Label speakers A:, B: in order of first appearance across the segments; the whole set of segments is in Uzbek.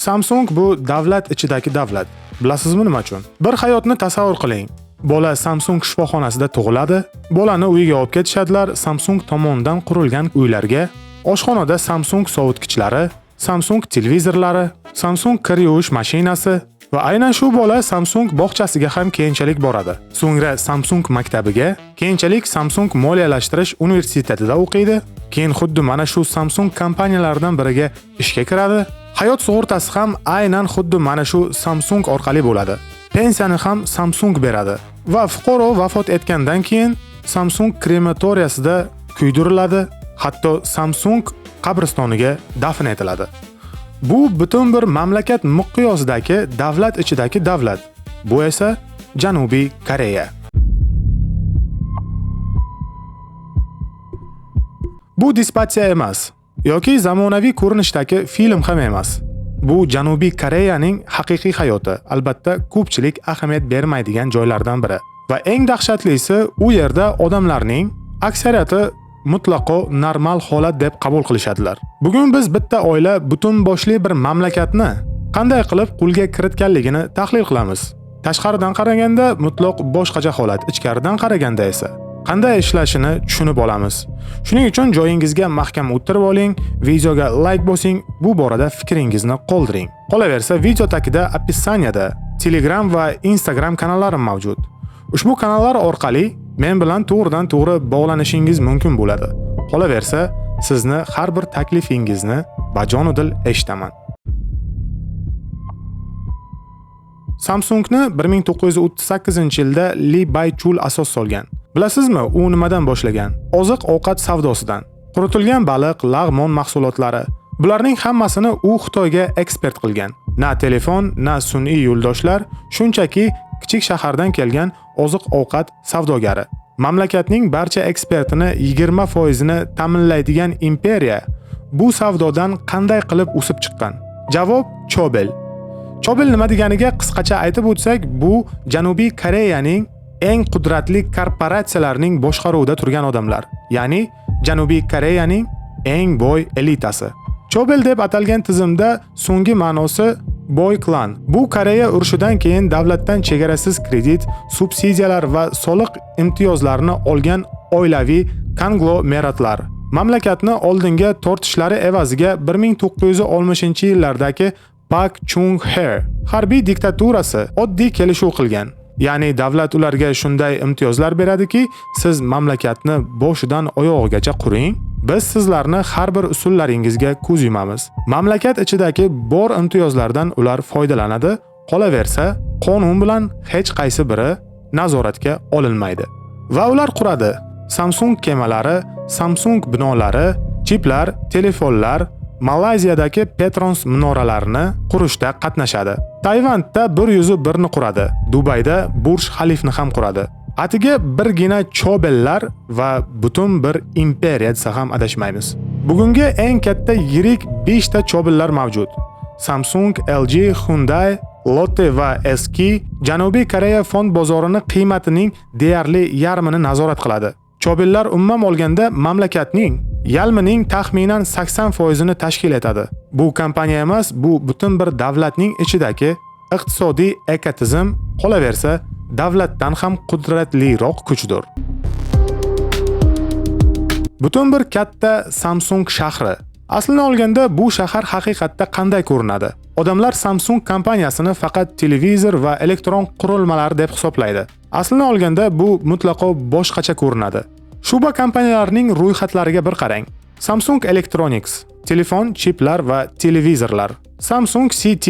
A: Samsung bu davlat ichidagi davlat. Bilasizmi nima uchun? Bir hayotni tasavvur qiling. Bola Samsung shifoxonasida tug'iladi, bolani uyiga olib ketishadilar, Samsung tomonidan qurilgan uylarga, oshxonada Samsung sovutgichlari, Samsung televizorlari, Samsung kir yuvish mashinasi va aynan shu bola Samsung bog'chasiga ham keyinchalik boradi. So'ngra Samsung maktabiga, keyinchalik Samsung moliyalashtirish universitetida o'qiydi, keyin xuddi mana shu Samsung kompaniyalaridan biriga ishga kiradi. Hayot sug'urtasi ham aynan xuddi mana shu Samsung orqali bo'ladi. Pensiyani ham Samsung beradi va fuqaro vafot etgandan keyin Samsung krematoriyasida kuydiriladi, hatto Samsung qabristoniga dafn etiladi. Bu butun bir mamlakat miqyosidagi davlat ichidagi davlat. Bu esa Janubiy Koreya. Bu dispatsiya emas yoki zamonaviy ko'rinishdagi film ham emas. Bu Janubiy Koreyaning haqiqiy hayoti, albatta ko'pchilik ahamiyat bermaydigan joylardan biri. Va eng dahshatlisi, u yerda odamlarning aksariyati mutlaqo normal holat deb qabul qilishadilar. Bugun biz bitta oila butun boshli bir mamlakatni qanday qilib qo'lga kiritganligini tahlil qilamiz. Tashqaridan qaraganda mutlaq boshqacha holat, ichkaridan qaraganda esa qanday ishlashini tushunib olamiz. Shuning uchun joyingizga mahkam o'tirib oling, videoga like bosing, bu borada fikringizni qoldiring. Qolaversa, video tagida описаниеda Telegram va Instagram kanallarim mavjud. Ushbu kanallar orqali men bilan to'g'ridan-to'g'ri bog'lanishingiz mumkin bo'ladi. Qolaversa, sizni har bir taklifingizni bajonidil eshitaman. Samsungni 1938-yilda Li Baychul asos solgan. Bilasizmi, u nimadan boshlagan? Oziq-ovqat savdosidan. Quritilgan baliq, lag'mon mahsulotlari. Bularning hammasini u Xitoyga eksport qilgan. Na telefon, na sun'iy yo'ldoshlar, shunchaki kichik shahardan kelgan oziq-ovqat savdogari. Mamlakatning barcha eksportini 20% ta'minlaydigan imperiya bu savdodan qanday qilib o'sib chiqqan? Javob Chobel. Chobel nima deganiga qisqacha aytib o'tsak, bu Janubiy Koreyaning eng qudratli korporatsiyalarning boshqaruvida turgan odamlar, ya'ni Janubiy Koreyaning eng boy elitasi. Chobel deb atalgan tizimda so'nggi ma'nosi boy klan. Bu Koreya urushidan keyin davlatdan chegarasiz kredit, subsidiyalar va soliq imtiyozlarini olgan oilaviy konglomeratlar. Mamlakatni oldinga tortishlari evaziga 1960-yillardagi Pak Chung-he harbiy diktaturasi oddiy kelishuv qilgan. Ya'ni davlat ularga shunday imtiyozlar beradiki, siz mamlakatni boshidan oyog'igacha quring, biz sizlarni har bir usullaringizga ko'z yumamiz. Mamlakat ichidagi bor imtiyozlardan ular foydalanadi, qolaversa, qonun bilan hech qaysi biri nazoratga olinmaydi. Va ular quradi. Samsung kemalari, Samsung binolari, chiplar, telefonlar, Malayziyadagi Petrons minoralarini qurishda qatnashadi. Tayvanda 101 ni quradi. Dubayda Burj Khalifani ham quradi. Atiga birgina Chobellar va butun bir imperiya desa ham adashmaymiz. Bugungi eng katta yirik 5 ta Chobellar mavjud. Samsung, LG, Hyundai, Lotte va SK Janubiy Koreya fond bozorini qiymatining deyarli yarmini nazorat qiladi. Chobellar umuman olganda mamlakatning yalmining taxminan 80% ni tashkil etadi. Bu kompaniya emas, bu butun bir davlatning ichidagi iqtisodiy ekotizm, qolaversa, davlatdan ham qudratliroq kuchdir. Butun bir katta Samsung shahri. Aslini olganda bu shahar haqiqatda qanday ko'rinadi? Odamlar Samsung kompaniyasini faqat televizor va elektron qurilmalar deb hisoblaydi. Aslini olganda bu mutlaqo boshqacha ko'rinadi. Shuba kompaniyalarining ro'yxatlariga bir qarang. Samsung Electronics, telefon, chiplar va televizorlar. Samsung CT,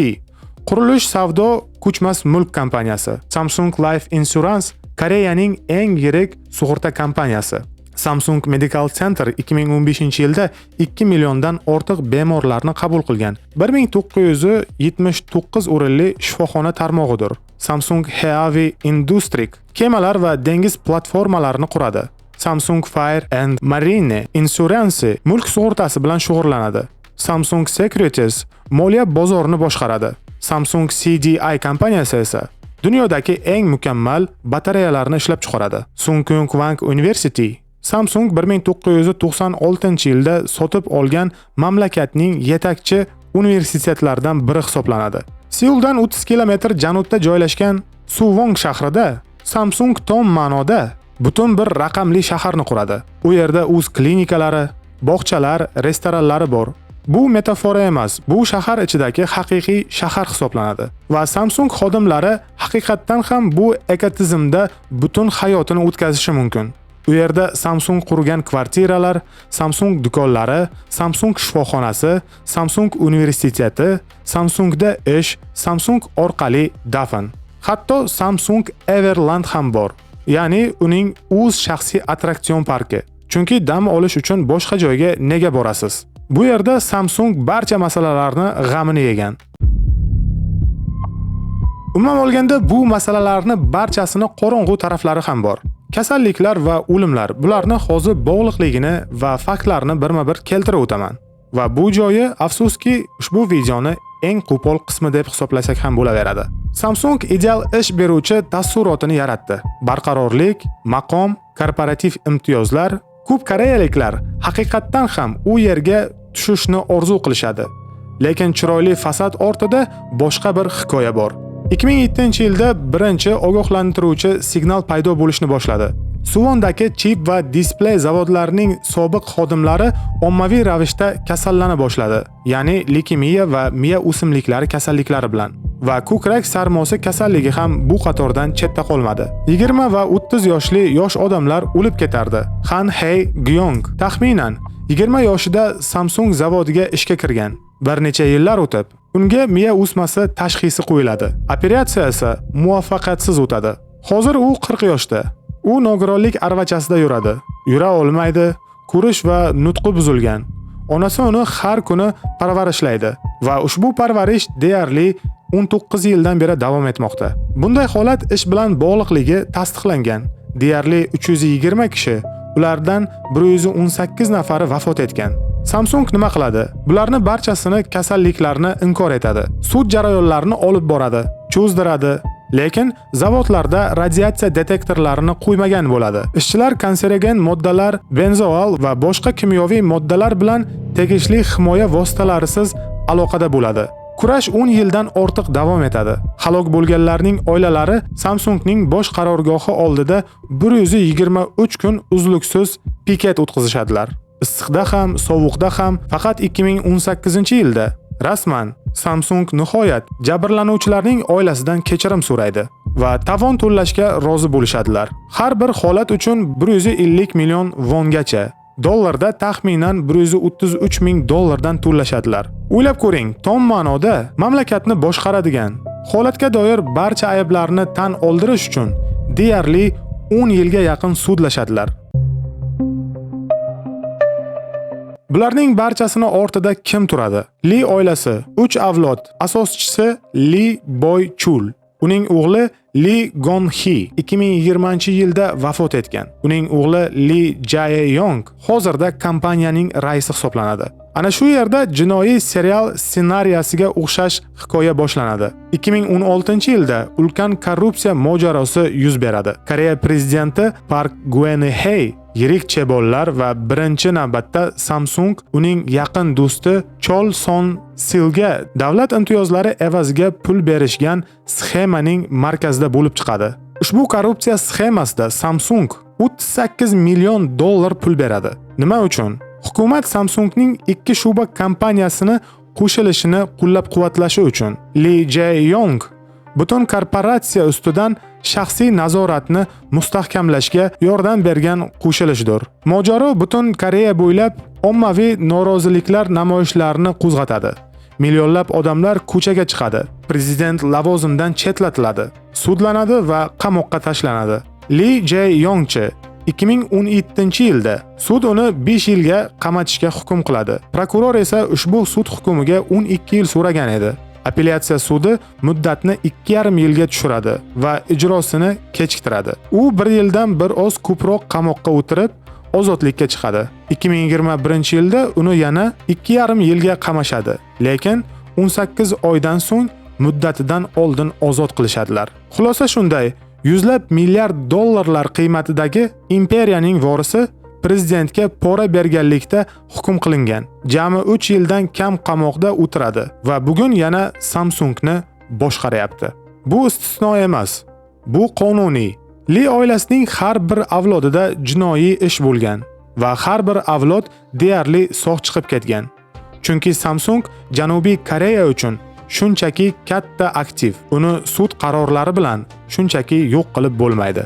A: qurilish, savdo, ko'chmas mulk kompaniyasi. Samsung Life Insurance, Koreyaning eng yirik sug'urta kompaniyasi. Samsung Medical Center 2015-yilda 2 milliondan ortiq bemorlarni qabul qilgan 1979 o'rinli shifoxona tarmog'idir. Samsung Heavy Industry kemalar va dengiz platformalarini quradi. Samsung Fire and Marine Insurance mulk sug'urtasi bilan shug'ullanadi. Samsung Securities moliya bozorini boshqaradi. Samsung CDI kompaniyasi esa dunyodagi eng mukammal batareyalarni ishlab chiqaradi. Sungkyung Wang University Samsung 1996-yilda sotib olgan mamlakatning yetakchi universitetlaridan biri hisoblanadi. Seuldan 30 kilometr janubda joylashgan Suwon shahrida Samsung tom ma'noda butun bir raqamli shaharni quradi. U yerda o'z klinikalari, bog'chalar, restoranlari bor. Bu metafora emas, bu shahar ichidagi haqiqiy shahar hisoblanadi. Va Samsung xodimlari haqiqatdan ham bu ekotizimda butun hayotini o'tkazishi mumkin. U yerda Samsung qurgan kvartiralar, Samsung do'konlari, Samsung shifoxonasi, Samsung universiteti, Samsungda ish, Samsung orqali dafn. Hatto Samsung Everland ham bor. Ya'ni uning o'z shaxsiy attraksion parki. Chunki dam olish uchun boshqa joyga nega borasiz? Bu yerda Samsung barcha masalalarni g'amini yegan. Umuman olganda bu masalalarni barchasini qorong'u taraflari ham bor. Kasalliklar va o'limlar, bularni hozir bog'liqligini va faktlarni birma-bir keltirib o'taman. Va bu joyi afsuski ushbu videoni eng qo'pol qismi deb hisoblasak ham bo'laveradi. Samsung ideal ish beruvchi tassurotini yaratdi. Barqarorlik, maqom, korporativ imtiyozlar, ko'p koreyaliklar haqiqatdan ham u yerga tushishni orzu qilishadi. Lekin chiroyli fasad ortida boshqa bir hikoya bor. 2007-yilda birinchi ogohlantiruvchi signal paydo bo'lishni boshladi. Suwondagi chip va displey zavodlarining sobiq xodimlari ommaviy ravishda kasallana boshladi, ya'ni leykemiya va miya o'simliklari kasalliklari bilan. Va ko'krak sarmosi kasalligi ham bu qatordan chetda qolmadi. 20 va 30 yoshli yosh odamlar o'lib ketardi. Han Hei Gyong taxminan 20 yoshida Samsung zavodiga ishga kirgan. Bir necha yillar o'tib, unga miya o'smasi tashxisi qo'yiladi. Operatsiya esa muvaffaqiyatsiz o'tadi. Hozir u 40 yoshda. U nogironlik arvachasida yuradi. Yura olmaydi, ko'rish va nutqi buzilgan. Onasi uni har kuni parvarishlaydi va ushbu parvarish deyarli 19 yildan beri davom etmoqda. Bunday holat ish bilan bog'liqligi tasdiqlangan. Deyarli 320 kishi, ulardan 118 nafari vafot etgan. Samsung nima qiladi? Bularni barchasini kasalliklarni inkor etadi. Sud jarayonlarini olib boradi, cho'zdiradi. Lekin zavodlarda radiatsiya detektorlarini qo'ymagan bo'ladi. Ishchilar kanserogen moddalar, benzoal va boshqa kimyoviy moddalar bilan tegishli himoya vositalarisiz aloqada bo'ladi. Kurash 10 yildan ortiq davom etadi. Halok bo'lganlarning oilalari Samsungning bosh qarorgohi oldida 123 kun uzluksiz piket o'tkazishadilar. Issiqda ham, sovuqda ham. Faqat 2018-yilda rasman Samsung nihoyat jabrlanuvchilarning oilasidan kechirim so'raydi va tovon to'lashga rozi bo'lishadilar. Har bir holat uchun 150 million vongacha, dollarda taxminan 133 ming dollardan to'lashadilar. O'ylab ko'ring, tom ma'noda mamlakatni boshqaradigan, holatga doir barcha ayblarni tan oldirish uchun deyarli 10 yilga yaqin sudlashadilar. Bularning barchasini ortida kim turadi? Li oilasi, 3 avlod, asoschisi Li Boy-chul. Uning o'g'li Li Gon-hee 2020-yilda vafot etgan. Uning o'g'li Li Jae-yong hozirda kompaniyaning raisi hisoblanadi. Ana shu yerda jinoiy serial ssenariyasiga o'xshash hikoya boshlanadi. 2016-yilda ulkan korrupsiya mojarosi yuz beradi. Koreya prezidenti Park Geun-hye yirik chebollar va birinchi navbatda Samsung uning yaqin do'sti Chol Son-silga davlat imtiyozlari evaziga pul berishgan sxemaning markazida bo'lib chiqadi. Ushbu korrupsiya sxemasida Samsung 38 million dollar pul beradi. Nima uchun? Hukumat Samsungning 2 shuba kompaniyasini qo'shilishini qo'llab-quvvatlashi uchun. Li Jae-yong butun korporatsiya ustidan shaxsiy nazoratni mustahkamlashga yordam bergan qo'shilishdir. Mojaro butun Koreya bo'ylab ommaviy noroziliklar namoyishlarini qo'zg'atadi. Millionlab odamlar ko'chaga chiqadi. Prezident lavozimdan chetlatiladi, sudlanadi va qamoqqa tashlanadi. Li Jae-yongchi 2017-yilda sud uni 5 yilga qamatishga hukm qiladi. Prokuror esa ushbu sud hukmiga 12 yil so'ragan edi. Apellyatsiya sudi muddatni 2,5 yilga tushiradi va ijrosini kechiktiradi. U 1 yildan bir oz ko'proq qamoqqa o'tirib, ozodlikka chiqadi. 2021-yilda uni yana 2,5 yilga qamashadi. Lekin 18 oydan so'ng muddatidan oldin ozod qilishadilar. Xulosa shunday: yuzlab milliard dollarlar qiymatidagi imperiyaning vorisi prezidentga pora berganlikda hukm qilingan. Jami 3 yildan kam qamoqda o'tiradi va bugun yana Samsungni boshqaryapti. Bu istisno emas. Bu qonuniy. Li oilasining har bir avlodida jinoiy ish bo'lgan va har bir avlod deyarli sog' chiqib ketgan. Chunki Samsung Janubiy Koreya uchun shunchaki katta aktiv. Uni sud qarorlari bilan shunchaki yo'q qilib bo'lmaydi.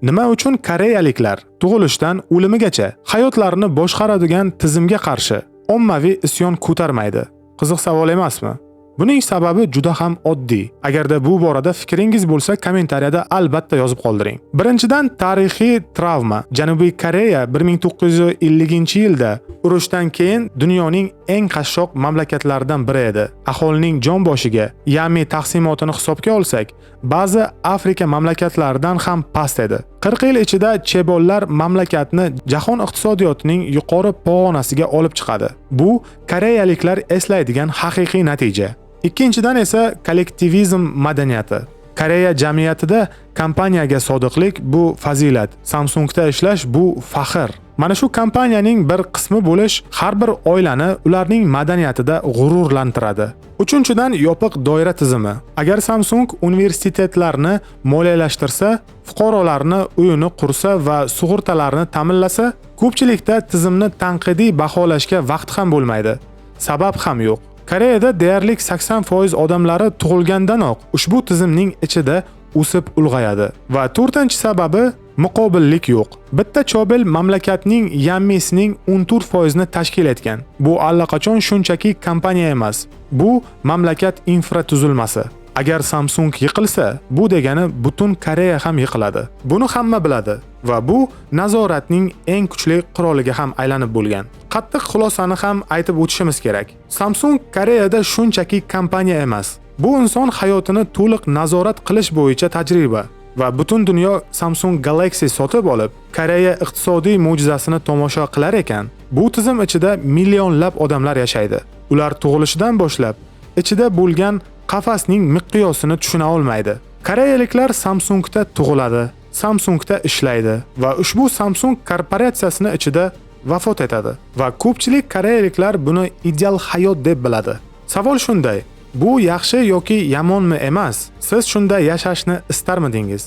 A: Nima uchun koreyaliklar tug'ilishdan o'limigacha hayotlarini boshqaradigan tizimga qarshi ommaviy isyon ko'tarmaydi? Qiziq savol emasmi? Buning sababi juda ham oddiy. Agarda bu borada fikringiz bo'lsa, kommentariyada albatta yozib qoldiring. Birinchidan, tarixiy travma. Janubiy Koreya 1950-yilda urushdan keyin dunyoning eng qashshoq mamlakatlaridan biri edi. Aholining jon boshiga yami taqsimotini hisobga olsak, ba'zi Afrika mamlakatlaridan ham past edi. 40 yil ichida chebollar mamlakatni jahon iqtisodiyotining yuqori pog'onasiga olib chiqadi. Bu koreyaliklar eslaydigan haqiqiy natija. Ikkinchidan esa kollektivizm madaniyati. Koreya jamiyatida kompaniyaga sodiqlik bu fazilat, Samsungda ishlash bu faxr. Mana shu kompaniyaning bir qismi bo'lish har bir oilani ularning madaniyatida g'ururlantiradi. Uchinchidan, yopiq doira tizimi. Agar Samsung universitetlarni moliyalashtirsa, fuqarolarni uyini qursa va sug'urtalarni ta'minlasa, ko'pchilikda tizimni tanqidiy baholashga vaqt ham bo'lmaydi. Sabab ham yo'q. Koreyada deyarli 80% odamlari tug'ilgandanoq ushbu tizimning ichida o'sib ulg'ayadi. Va 4-sababi muqobillik yo'q. Bitta Chobel mamlakatning yammisining 14% ni tashkil etgan. Bu allaqachon shunchaki kompaniya emas. Bu mamlakat infratuzilmasi. Agar Samsung yiqilsa, bu degani butun Koreya ham yiqiladi. Buni hamma biladi va bu nazoratning eng kuchli quroliga ham aylanib bo'lgan. Qattiq xulosani ham aytib o'tishimiz kerak. Samsung Koreyada shunchaki kompaniya emas. Bu inson hayotini to'liq nazorat qilish bo'yicha tajriba va butun dunyo Samsung Galaxy sotib olib, Koreya iqtisodiy mo'jizasini tomosha qilar ekan, bu tizim ichida millionlab odamlar yashaydi. Ular tug'ilishidan boshlab ichida bo'lgan qafasning miqyosini tushuna olmaydi. Koreyaliklar Samsungda tug'iladi, Samsungda ishlaydi va ushbu Samsung korporatsiyasining ichida vafot etadi va ko'pchilik koreyaliklar buni ideal hayot deb biladi. Savol shunday: bu yaxshi yoki yomonmi emas? Siz shunda yashashni istarmidingiz?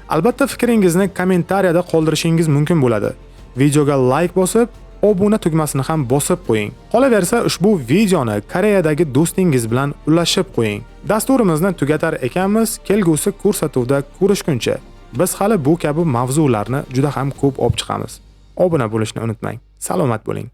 A: Albatta fikringizni kommentariyada qoldirishingiz mumkin bo'ladi. Videoga like bosib, obuna tugmasini ham bosib qo'ying. Qolaversa, ushbu videoni Koreyadagi do'stingiz bilan ulashib qo'ying. Dasturimizni tugatar ekanmiz, kelgusi ko'rsatuvda ko'rishguncha biz hali bu kabi mavzularni juda ham ko'p olib chiqamiz. Obuna bo'lishni unutmang. Salomat bo'ling.